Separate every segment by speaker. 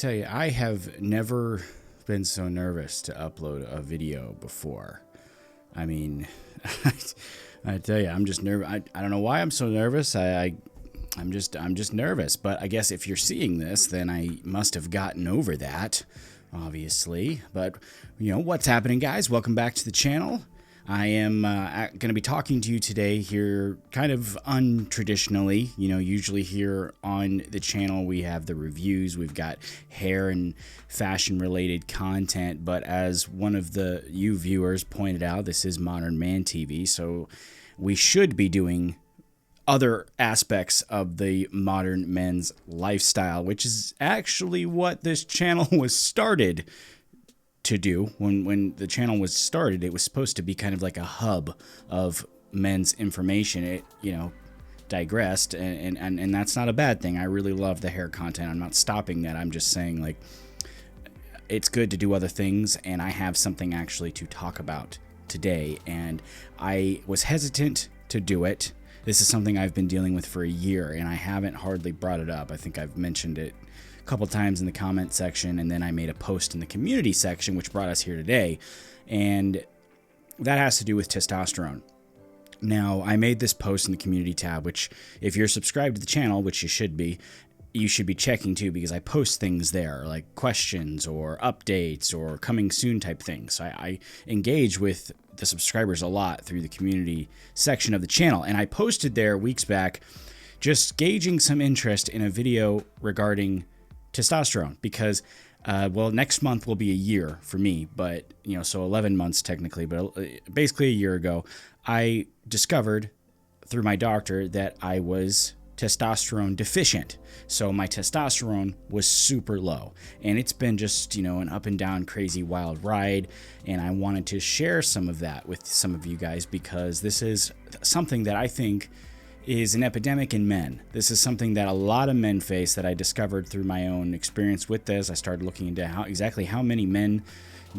Speaker 1: Tell you, I have never been so nervous to upload a video before. I mean, I tell you, I'm just nervous. I don't know why I'm so nervous. I'm just nervous. But I guess if you're seeing this, then I must have gotten over that, obviously. But you know what's happening, guys? Welcome back to the channel. I am going to be talking to you today here kind of untraditionally. You know, usually here on the channel we have the reviews, we've got hair and fashion related content, but as one of you viewers pointed out, this is Modern Man TV, so we should be doing other aspects of the modern men's lifestyle, which is actually what this channel was started to do. When the channel was started, it was supposed to be kind of like a hub of men's information. It, you know, digressed, and that's not a bad thing. I really love the hair content. I'm not stopping that. I'm just saying, like, it's good to do other things, and I have something actually to talk about today, and I was hesitant to do it. This is something I've been dealing with for a year, and I haven't hardly brought it up. I think I've mentioned it couple times in the comment section, and then I made a post in the community section, which brought us here today, and that has to do with testosterone. Now, I made this post in the community tab, which if you're subscribed to the channel, which you should be checking too, because I post things there like questions or updates or coming soon type things. So I engage with the subscribers a lot through the community section of the channel, and I posted there weeks back just gauging some interest in a video regarding testosterone, because well, next month will be a year for me, but you know, so 11 months technically, but basically a year ago I discovered through my doctor that I was testosterone deficient. So my testosterone was super low, and it's been just, you know, an up and down crazy wild ride, and I wanted to share some of that with some of you guys, because this is something that I think is an epidemic in men. This is something that a lot of men face, that I discovered through my own experience with this. I started looking into exactly how many men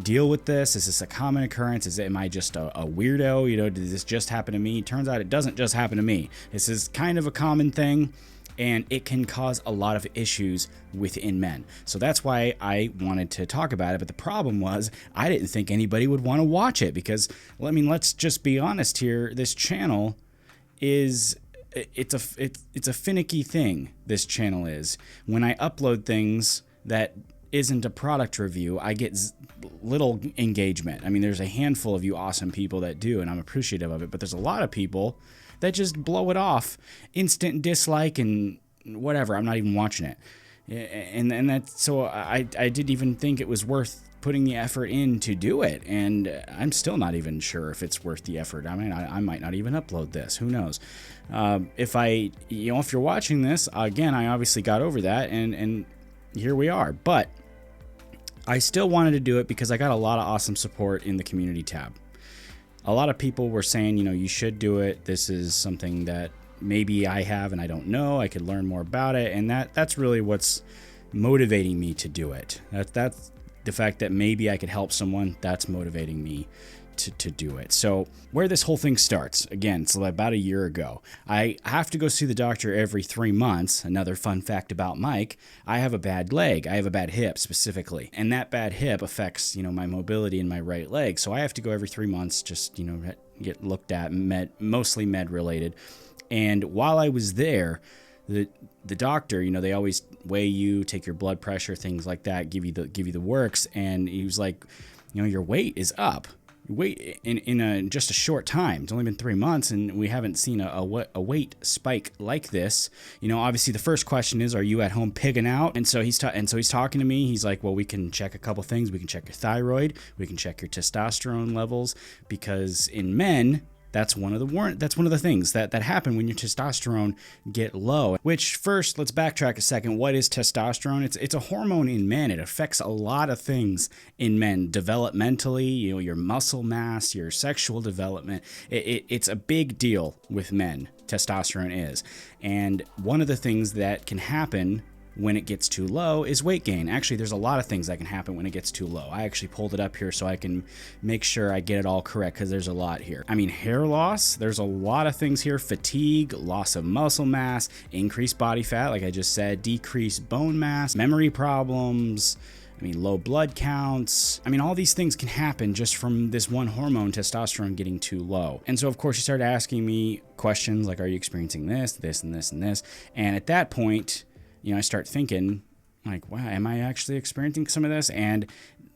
Speaker 1: deal with this. Is this a common occurrence? Am I just a weirdo? You know, did this just happen to me? Turns out it doesn't just happen to me. This is kind of a common thing, and it can cause a lot of issues within men. So that's why I wanted to talk about it. But the problem was, I didn't think anybody would want to watch it, because, well, I mean, let's just be honest here. This channel is it's a finicky thing. This channel is. When I upload things that isn't a product review, I get little engagement. I mean, there's a handful of you awesome people that do, and I'm appreciative of it, but there's a lot of people that just blow it off, instant dislike and whatever. I'm not even watching it, and that's, so I didn't even think it was worth putting the effort in to do it, and I'm still not even sure if it's worth the effort. I mean, I might not even upload this. Who knows? If you're watching this again, I obviously got over that, and here we are. But I still wanted to do it because I got a lot of awesome support in the community tab. A lot of people were saying, you know, you should do it. This is something that maybe I have and I don't know. I could learn more about it, and that's really what's motivating me to do it. That's the fact that maybe I could help someone. That's motivating me to do it. So where this whole thing starts, again, it's about a year ago. I have to go see the doctor every 3 months. Another fun fact about Mike, I have a bad leg. I have a bad hip specifically, and that bad hip affects, you know, my mobility in my right leg. So I have to go every 3 months, just, you know, get looked at, mostly med related. And while I was there, the doctor, you know, they always weigh you, take your blood pressure, things like that, give you the works, and he was like, you know, your weight is up. Weight in just a short time. It's only been 3 months, and we haven't seen a weight spike like this. You know, obviously the first question is, are you at home pigging out? And so he's talking to me. He's like, well, we can check a couple things. We can check your thyroid. We can check your testosterone levels, because in men, that's one of the things that happen when your testosterone get low. Which, first, let's backtrack a second. What is testosterone? It's a hormone in men. It affects a lot of things in men, developmentally, you know, your muscle mass, your sexual development. It's a big deal with men. Testosterone is, and one of the things that can happen when it gets too low is weight gain. Actually, there's a lot of things that can happen when it gets too low. I actually pulled it up here so I can make sure I get it all correct, because there's a lot here. I mean, hair loss, there's a lot of things here. Fatigue, loss of muscle mass, increased body fat, like I just said, decreased bone mass, memory problems, I mean, low blood counts. I mean, all these things can happen just from this one hormone, testosterone, getting too low. And so, of course, she started asking me questions like, are you experiencing this, this, and this, and this? And at that point, you know, I start thinking, like, wow, am I actually experiencing some of this? And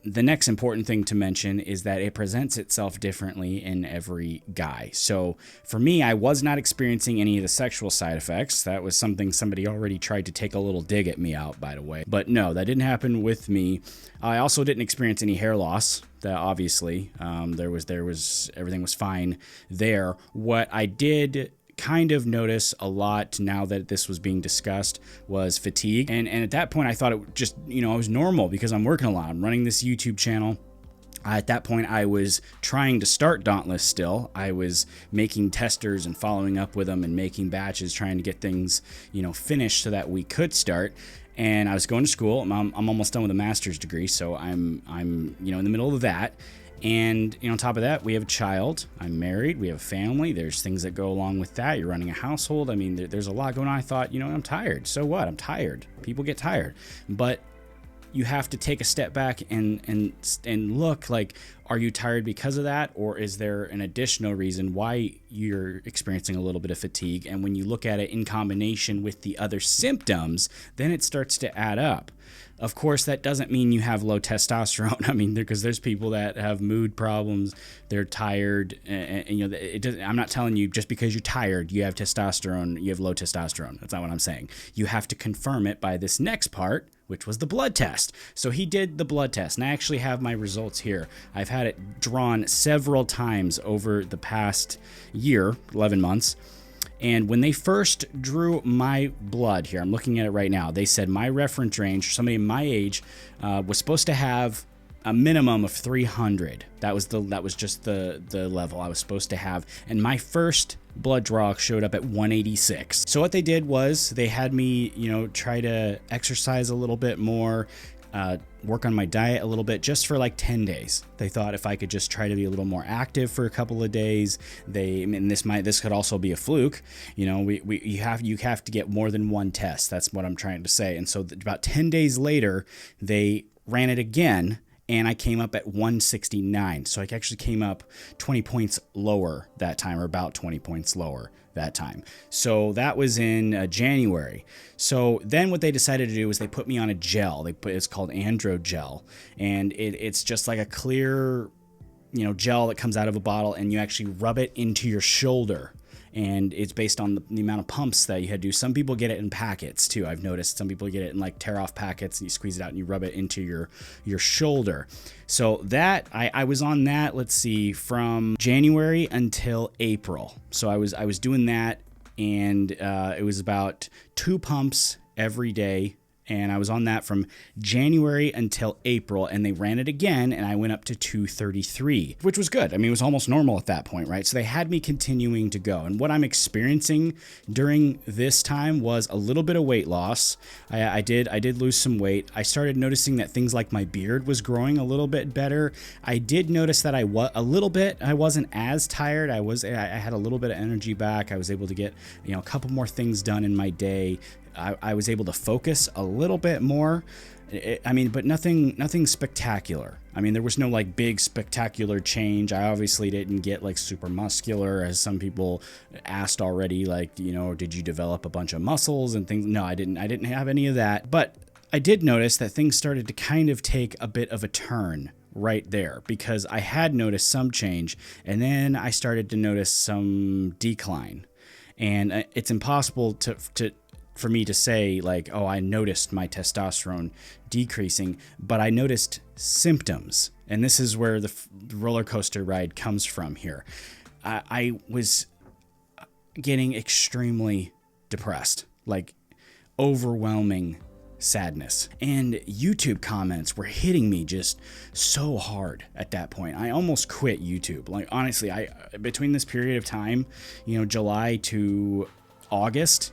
Speaker 1: the next important thing to mention is that it presents itself differently in every guy. So for me, I was not experiencing any of the sexual side effects. That was something somebody already tried to take a little dig at me out, by the way. But no, that didn't happen with me. I also didn't experience any hair loss. That obviously, there was everything was fine there. What I did kind of notice a lot now that this was being discussed was fatigue. And at that point, I thought it just, you know, it was normal because I'm working a lot. I'm running this YouTube channel. At that point, I was trying to start Dauntless still. I was making testers and following up with them and making batches, trying to get things, you know, finished so that we could start. And I was going to school. I'm almost done with a master's degree, so I'm you know, in the middle of that. And, you know, on top of that, we have a child. I'm married. We have a family. There's things that go along with that. You're running a household. I mean, there's a lot going on. I thought, you know, I'm tired. So what? I'm tired. People get tired. But you have to take a step back and look, like, are you tired because of that? Or is there an additional reason why you're experiencing a little bit of fatigue? And when you look at it in combination with the other symptoms, then it starts to add up. Of course, that doesn't mean you have low testosterone. I mean, because there's people that have mood problems, they're tired, and you know, I'm not telling you just because you're tired, you have testosterone, you have low testosterone. That's not what I'm saying. You have to confirm it by this next part, which was the blood test. So he did the blood test, and I actually have my results here. I've had it drawn several times over the past year, 11 months. And when they first drew my blood here, I'm looking at it right now, they said my reference range, somebody my age, was supposed to have a minimum of 300. That was just the level I was supposed to have. And my first blood draw showed up at 186. So what they did was they had me, you know, try to exercise a little bit more, work on my diet a little bit, just for like 10 days. They thought if I could just try to be a little more active for a couple of days, this could also be a fluke. You know, you have to get more than one test. That's what I'm trying to say. And so about 10 days later, they ran it again, and I came up at 169. So I actually came up 20 points lower that time, or about 20 points lower that time. So that was in January. So then what they decided to do was they put me on a gel. It's called Androgel, and it's just like a clear, you know, gel that comes out of a bottle, and you actually rub it into your shoulder. And it's based on the amount of pumps that you had to do. Some people get it in packets too. I've noticed some people get it in like tear off packets, and you squeeze it out and you rub it into your shoulder. So that I was on that, let's see, from January until April. So I was doing that, and it was about 2 pumps every day. And I was on that from January until April, and they ran it again, and I went up to 233, which was good. I mean, it was almost normal at that point, right? So they had me continuing to go. And what I'm experiencing during this time was a little bit of weight loss. I did lose some weight. I started noticing that things like my beard was growing a little bit better. I did notice that I wasn't as tired. I had a little bit of energy back. I was able to get, you know, a couple more things done in my day. I was able to focus a little bit more. I mean, but nothing spectacular. I mean, there was no like big spectacular change. I obviously didn't get like super muscular, as some people asked already, like, you know, did you develop a bunch of muscles and things? No, I didn't have any of that. But I did notice that things started to kind of take a bit of a turn right there, because I had noticed some change, and then I started to notice some decline. And it's impossible for me to say like, oh, I noticed my testosterone decreasing, but I noticed symptoms. And this is where the roller coaster ride comes from here. I was getting extremely depressed, like overwhelming sadness. And YouTube comments were hitting me just so hard at that point. I almost quit YouTube. Like, honestly, between this period of time, you know, July to August,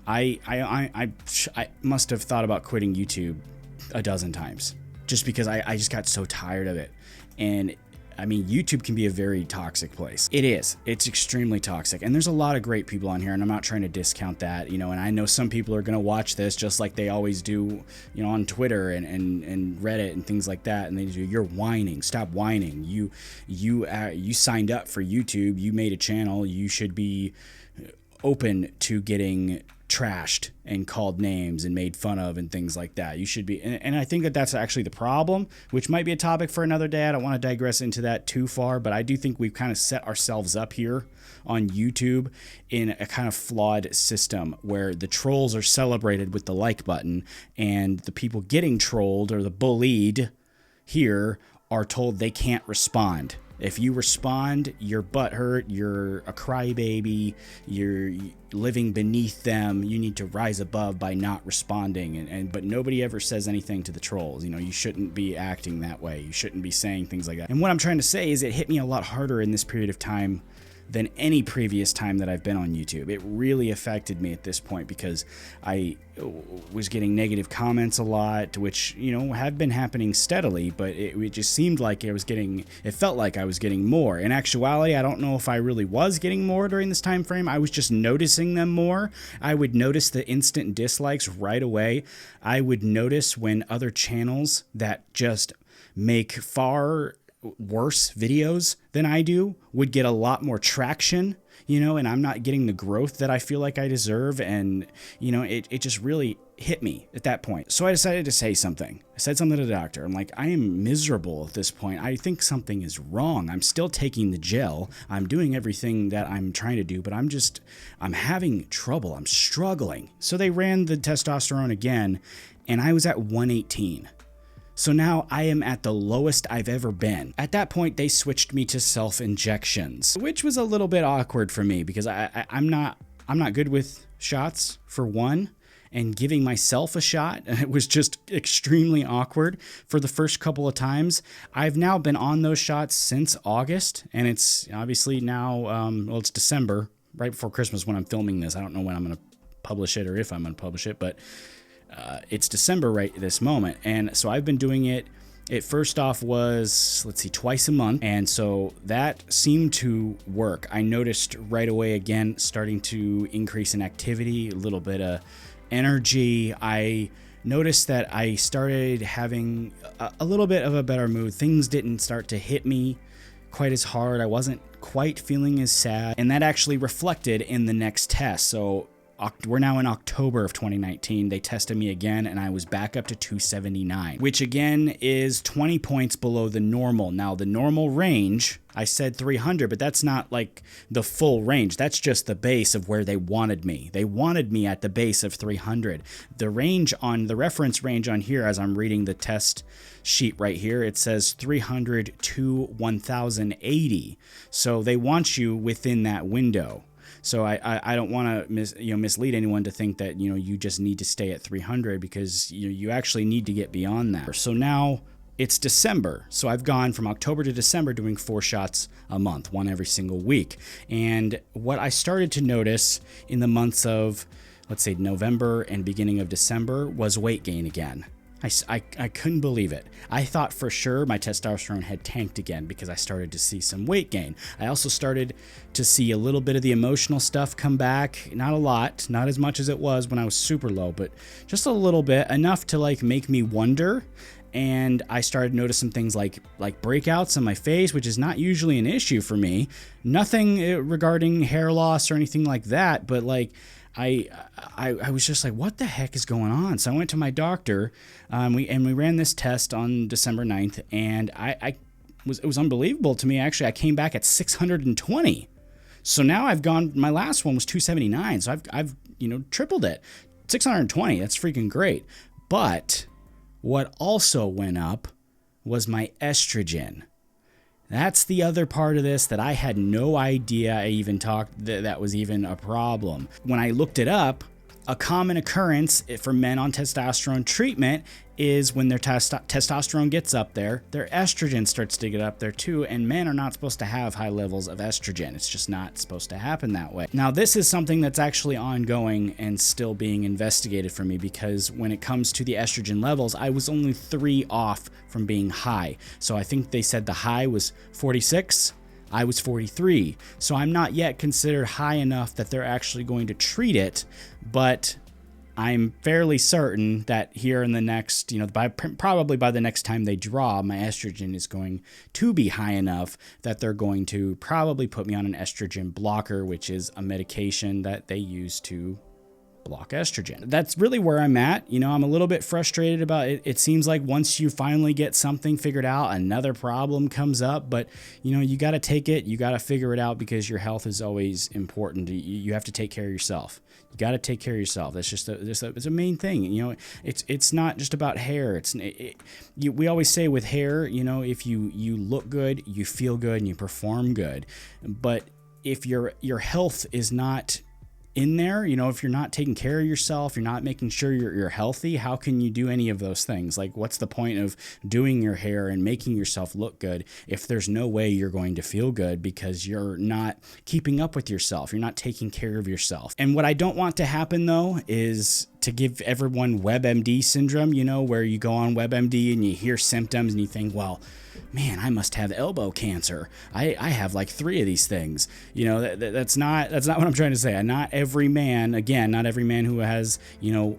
Speaker 1: I must have thought about quitting YouTube a dozen times just because I just got so tired of it. And I mean, YouTube can be a very toxic place. It is. It's extremely toxic. And there's a lot of great people on here, and I'm not trying to discount that, you know, and I know some people are going to watch this just like they always do, you know, on Twitter and Reddit and things like that. And they do, you're whining. Stop whining. You signed up for YouTube. You made a channel. You should be open to getting trashed and called names and made fun of and things like that. You should be, and I think that that's actually the problem, which might be a topic for another day. I don't want to digress into that too far, but I do think we've kind of set ourselves up here on YouTube in a kind of flawed system where the trolls are celebrated with the like button, and the people getting trolled or the bullied here are told they can't respond. If you respond, you're butthurt, you're a crybaby, you're living beneath them, you need to rise above by not responding. But nobody ever says anything to the trolls. You know, you shouldn't be acting that way. You shouldn't be saying things like that. And what I'm trying to say is it hit me a lot harder in this period of time than any previous time that I've been on YouTube. It really affected me at this point because I was getting negative comments a lot, which, you know, have been happening steadily, but it just seemed like it felt like I was getting more. In actuality, I don't know if I really was getting more during this time frame. I was just noticing them more. I would notice the instant dislikes right away. I would notice when other channels that just make far worse videos than I do would get a lot more traction, you know, and I'm not getting the growth that I feel like I deserve. And, you know, it just really hit me at that point. So I decided to say something. I said something to the doctor. I'm like, I am miserable at this point. I think something is wrong. I'm still taking the gel. I'm doing everything that I'm trying to do, but I'm having trouble. I'm struggling. So they ran the testosterone again, and I was at 118. So now I am at the lowest I've ever been. At that point, they switched me to self-injections, which was a little bit awkward for me because I'm not good with shots, for one, and giving myself a shot. It was just extremely awkward for the first couple of times. I've now been on those shots since August, and it's obviously now, well, it's December, right before Christmas when I'm filming this. I don't know when I'm going to publish it or if I'm going to publish it, but it's December right this moment. And so I've been doing it. It first off was, let's see, twice a month. And so that seemed to work. I noticed right away, again, starting to increase in activity, a little bit of energy. I noticed that I started having a little bit of a better mood. Things didn't start to hit me quite as hard. I wasn't quite feeling as sad. And that actually reflected in the next test. So we're now in October of 2019. They tested me again, and I was back up to 279, which again is 20 points below the normal. Now, the normal range, I said 300, but that's not like the full range. That's just the base of where they wanted me. They wanted me at the base of 300. The reference range on here, as I'm reading the test sheet right here, it says 300 to 1080. So they want you within that window. So I don't want to mislead anyone to think that, you know, you just need to stay at 300 because you actually need to get beyond that. So now it's December. So I've gone from October to December doing 4 shots a month, one every single week. And what I started to notice in the months of, let's say, November and beginning of December was weight gain again. I couldn't believe it. I thought for sure my testosterone had tanked again because I started to see some weight gain. I also started to see a little bit of the emotional stuff come back. Not a lot, not as much as it was when I was super low, but just a little bit, enough to like make me wonder. And I started noticing things like breakouts on my face, which is not usually an issue for me. Nothing regarding hair loss or anything like that, but like I was just like, what the heck is going on? So I went to my doctor, we ran this test on December 9th, and it was unbelievable to me. Actually, I came back at 620. So now my last one was 279. So I've tripled it. 620, that's freaking great. But what also went up was my estrogen. That's the other part of this that I had no idea that was even a problem. When I looked it up, a common occurrence for men on testosterone treatment is when their testosterone gets up there, their estrogen starts to get up there too, and men are not supposed to have high levels of estrogen. It's just not supposed to happen that way. Now, this is something that's actually ongoing and still being investigated for me, because when it comes to the estrogen levels, I was only 3 off from being high. So I think they said the high was 46. I was 43, so I'm not yet considered high enough that they're actually going to treat it, but I'm fairly certain that here in the next, probably by the next time they draw, my estrogen is going to be high enough that they're going to probably put me on an estrogen blocker, which is a medication that they use to block estrogen. That's really where I'm at. I'm a little bit frustrated about it. It seems like once you finally get something figured out, another problem comes up, but you got to take it, you got to figure it out, because your health is always important. You have to take care of yourself. You got to take care of yourself. That's just it's a main thing. It's not just about hair. We always say with hair, if you look good, you feel good, and you perform good. But if your health is not in there, if you're not taking care of yourself, you're not making sure you're healthy, how can you do any of those things? Like, what's the point of doing your hair and making yourself look good if there's no way you're going to feel good, because you're not keeping up with yourself, you're not taking care of yourself? And what I don't want to happen, though, is to give everyone WebMD syndrome, where you go on WebMD and you hear symptoms and you think, well, man, I must have elbow cancer. I have like 3 of these things. That's not what I'm trying to say. Not every man who has,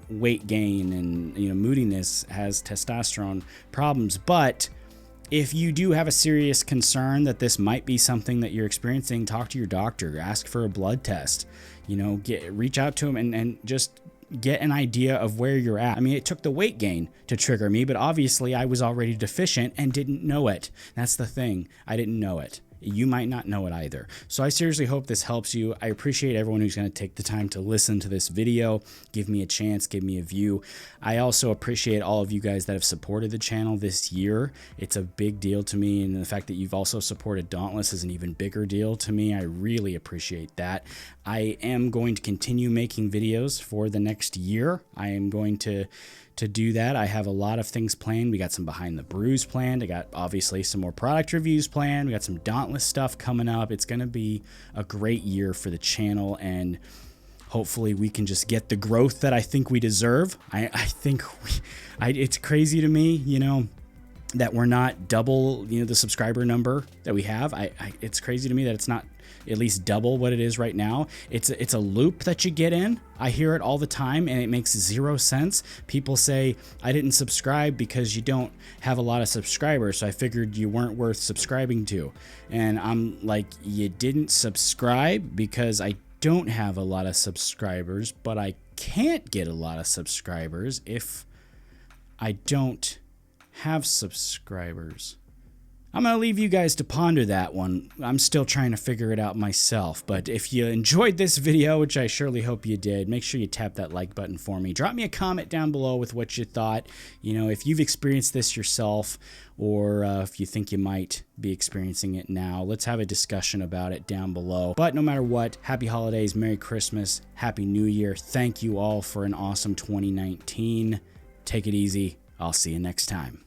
Speaker 1: weight gain and, moodiness has testosterone problems. But if you do have a serious concern that this might be something that you're experiencing, talk to your doctor, ask for a blood test, reach out to him and just get an idea of where you're at. I mean, it took the weight gain to trigger me, but obviously I was already deficient and didn't know it. That's the thing. I didn't know it. You might not know it either. So I seriously hope this helps you. I appreciate everyone who's going to take the time to listen to this video, give me a chance, give me a view. I also appreciate all of you guys that have supported the channel this year. It's a big deal to me, and the fact that you've also supported Dauntless is an even bigger deal to me. I really appreciate that. I am going to continue making videos for the next year. I am going to do that. I have a lot of things planned. We got some Behind the Brews planned. I got obviously some more product reviews planned. We got some Dauntless stuff coming up. It's going to be a great year for the channel, and hopefully we can just get the growth that I think we deserve. I think it's crazy to me, that we're not double, the subscriber number that we have. It's crazy to me that it's not at least double what it is right now. It's a loop that you get in. I hear it all the time, and it makes 0 sense. People say, I didn't subscribe because you don't have a lot of subscribers, so I figured you weren't worth subscribing to. And I'm like, you didn't subscribe because I don't have a lot of subscribers, but I can't get a lot of subscribers if I don't have subscribers. I'm going to leave you guys to ponder that one. I'm still trying to figure it out myself. But if you enjoyed this video, which I surely hope you did, make sure you tap that like button for me. Drop me a comment down below with what you thought. If you've experienced this yourself, or if you think you might be experiencing it now. Let's have a discussion about it down below. But no matter what, happy holidays, Merry Christmas, Happy New Year. Thank you all for an awesome 2019. Take it easy. I'll see you next time.